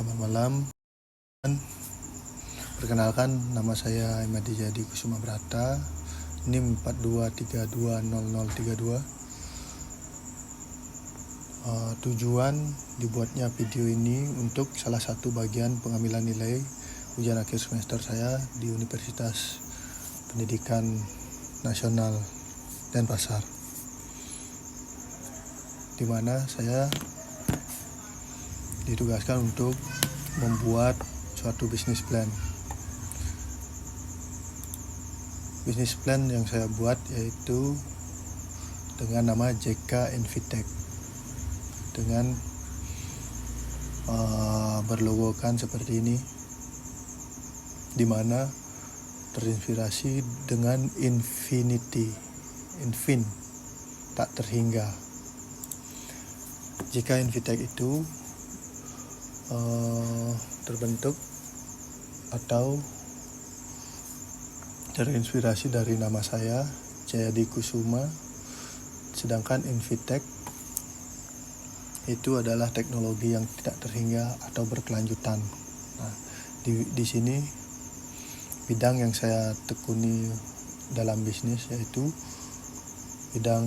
Selamat malam. Perkenalkan, nama saya Imadi Jadi Kusuma Brata, NIM 42320032. Tujuan dibuatnya video ini untuk salah satu bagian pengambilan nilai ujian akhir semester saya di Universitas Pendidikan Nasional Denpasar, di mana saya ditugaskan untuk membuat suatu bisnis plan. Bisnis plan yang saya buat yaitu dengan nama JK Invitech, dengan berlogokan seperti ini, di mana terinspirasi dengan infinity, tak terhingga. JK Invitech itu terbentuk atau terinspirasi dari nama saya, Jayadi Kusuma, sedangkan Invitech itu adalah teknologi yang tidak terhingga atau berkelanjutan. Nah, di sini bidang yang saya tekuni dalam bisnis yaitu bidang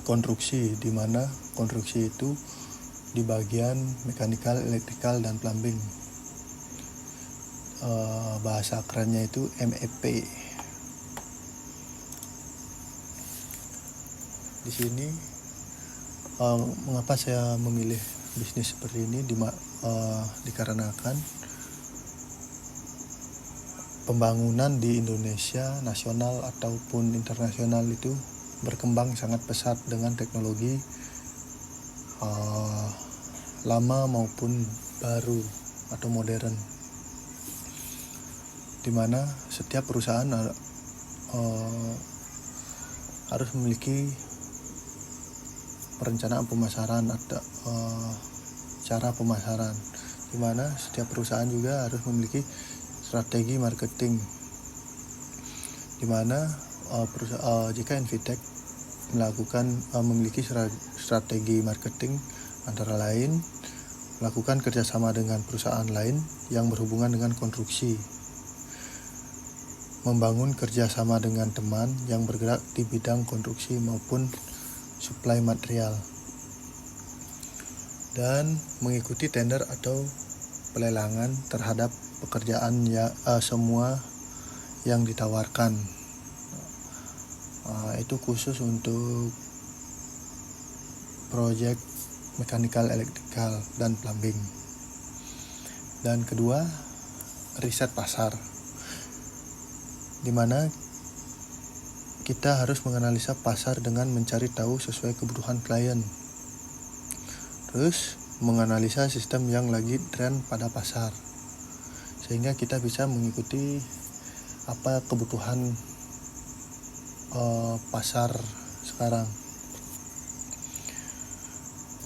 konstruksi, di mana konstruksi itu di bagian mekanikal, elektrikal, dan plumbing. Bahasa kerennya itu MEP. Di sini mengapa saya memilih bisnis seperti ini, dikarenakan pembangunan di Indonesia nasional ataupun internasional itu berkembang sangat pesat dengan teknologi lama maupun baru atau modern, di mana setiap perusahaan harus memiliki perencanaan pemasaran atau cara pemasaran, di mana setiap perusahaan juga harus memiliki strategi marketing, di mana JK Invitech memiliki strategi marketing, antara lain melakukan kerjasama dengan perusahaan lain yang berhubungan dengan konstruksi, membangun kerjasama dengan teman yang bergerak di bidang konstruksi maupun suplai material, dan mengikuti tender atau pelelangan terhadap pekerjaan semua yang ditawarkan. Itu khusus untuk proyek mekanikal, elektrikal, dan plumbing. Dan kedua, riset pasar, di mana kita harus menganalisa pasar dengan mencari tahu sesuai kebutuhan klien. Terus menganalisa sistem yang lagi tren pada pasar, sehingga kita bisa mengikuti apa kebutuhan pasar sekarang,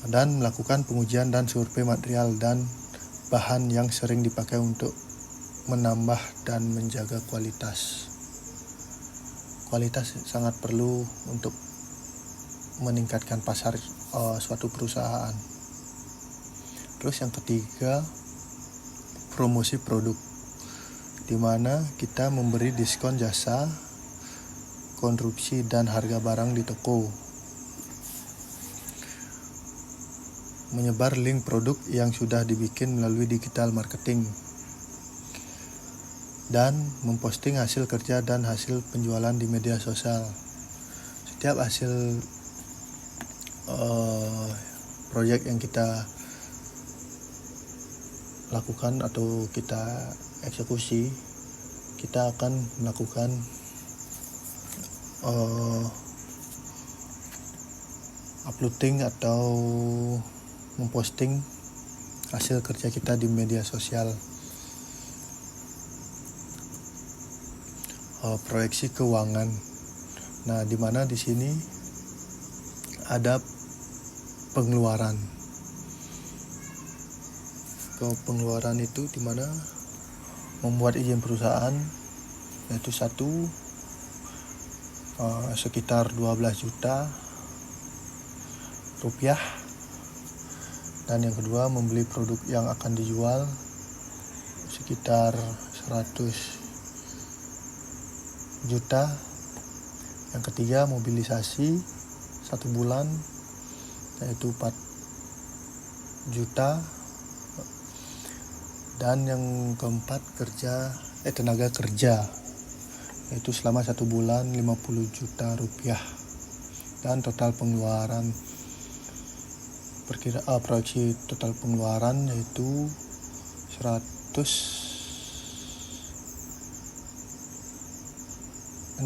dan melakukan pengujian dan survei material dan bahan yang sering dipakai untuk menambah dan menjaga kualitas. Kualitas sangat perlu untuk meningkatkan pasar suatu perusahaan. Terus yang ketiga, promosi produk, di mana kita memberi diskon jasa, konstruksi, dan harga barang di toko. Menyebar link produk yang sudah dibikin melalui digital marketing, dan memposting hasil kerja dan hasil penjualan di media sosial. Setiap hasil proyek yang kita lakukan atau kita eksekusi, kita akan melakukan uploading atau memposting hasil kerja kita di media sosial. Proyeksi keuangan. Nah, di mana di sini ada pengeluaran. Pengeluaran itu di mana membuat izin perusahaan, yaitu sekitar 12 juta rupiah, Dan yang kedua, membeli produk yang akan dijual sekitar 100 juta. Yang ketiga, mobilisasi 1 bulan yaitu 4 juta. Dan yang keempat, tenaga kerja yaitu selama 1 bulan 50 juta rupiah. Dan total pengeluaran proyeksi total pengeluaran yaitu 166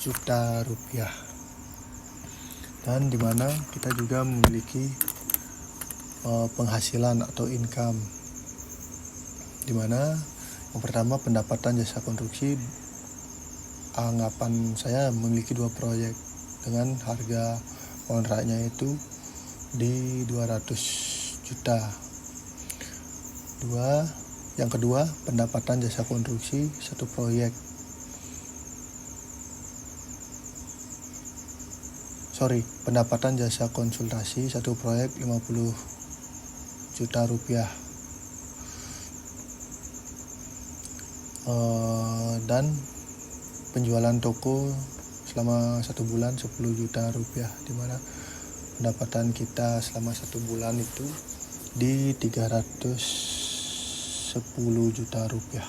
juta rupiah. Dan dimana kita juga memiliki penghasilan atau income, dimana yang pertama pendapatan jasa konstruksi. Anggapan saya memiliki 2 proyek dengan harga kontraknya itu di 200 juta. Yang kedua, pendapatan jasa konstruksi 1 proyek. Pendapatan jasa konsultasi 1 proyek 50 juta rupiah. Dan penjualan toko selama 1 bulan 10 juta rupiah, dimana pendapatan kita selama 1 bulan itu di 310 juta rupiah.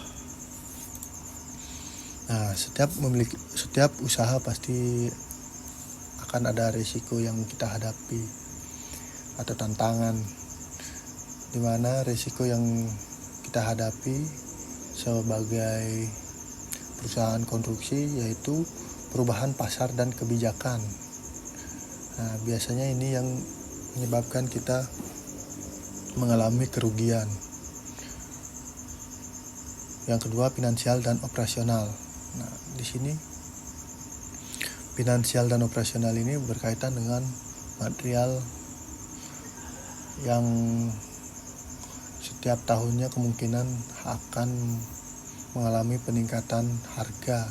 Nah, setiap usaha pasti akan ada risiko yang kita hadapi atau tantangan, dimana risiko yang kita hadapi sebagai perusahaan konstruksi yaitu perubahan pasar dan kebijakan. Nah, biasanya ini yang menyebabkan kita mengalami kerugian. Yang kedua, finansial dan operasional. Nah, di sini finansial dan operasional ini berkaitan dengan material yang setiap tahunnya kemungkinan akan mengalami peningkatan harga,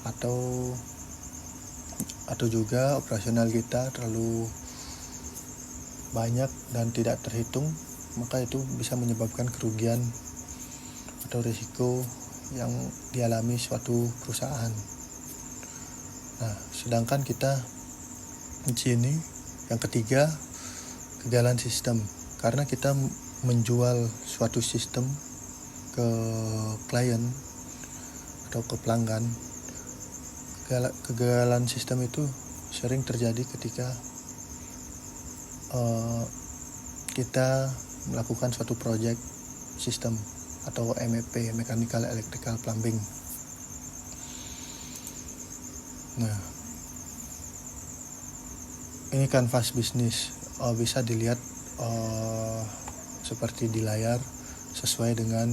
atau juga operasional kita terlalu banyak dan tidak terhitung, maka itu bisa menyebabkan kerugian atau risiko yang dialami suatu perusahaan. Nah, sedangkan kita di sini yang ketiga, kegagalan sistem, karena kita menjual suatu sistem ke klien atau ke pelanggan. Kegagalan sistem itu sering terjadi ketika kita melakukan suatu proyek sistem atau MEP, Mechanical Electrical Plumbing. Nah, ini kanvas bisnis, bisa dilihat seperti di layar sesuai dengan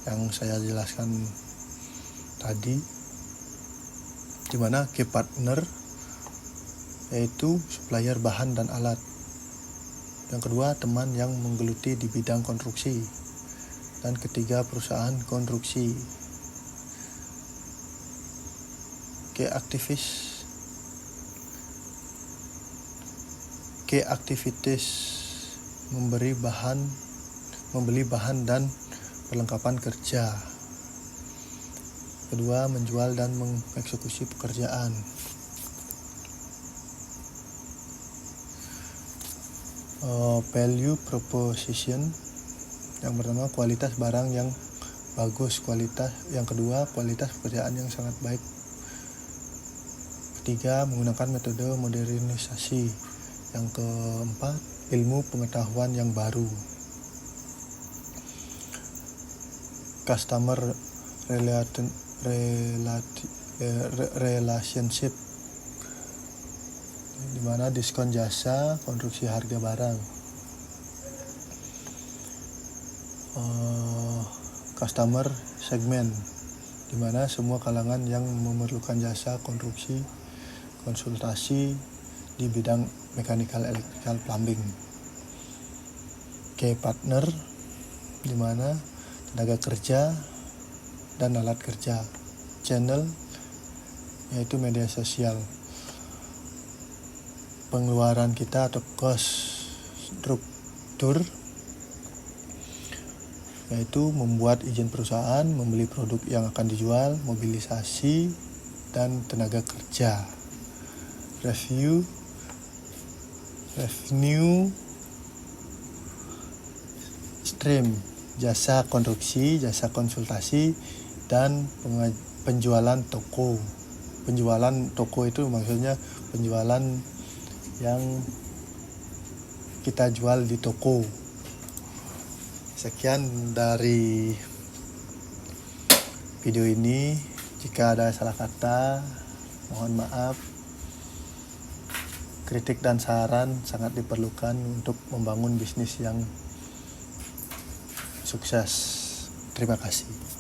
yang saya jelaskan tadi, di mana key partner yaitu supplier bahan dan alat. Yang kedua, teman yang menggeluti di bidang konstruksi. Dan ketiga, perusahaan konstruksi. Key activities membeli bahan dan perlengkapan kerja. Kedua, menjual dan mengeksekusi pekerjaan. Value proposition. Yang pertama, kualitas barang yang bagus, yang kedua, kualitas pekerjaan yang sangat baik. Ketiga, menggunakan metode modernisasi. Yang keempat, ilmu pengetahuan yang baru. Customer relationship, di mana diskon jasa, konstruksi harga barang. Customer segment, di mana semua kalangan yang memerlukan jasa konstruksi, konsultasi di bidang mechanical, electrical, plumbing. Key partner, di mana tenaga kerja dan alat kerja. Channel, yaitu media sosial. pengeluaran kita atau cost struktur, yaitu membuat izin perusahaan, membeli produk yang akan dijual, mobilisasi, dan tenaga kerja. Revenue stream, jasa konstruksi, jasa konsultasi, dan penjualan toko. Penjualan toko itu maksudnya penjualan yang kita jual di toko. Sekian dari video ini. Jika ada salah kata, mohon maaf. Kritik dan saran sangat diperlukan untuk membangun bisnis yang sukses. Terima kasih.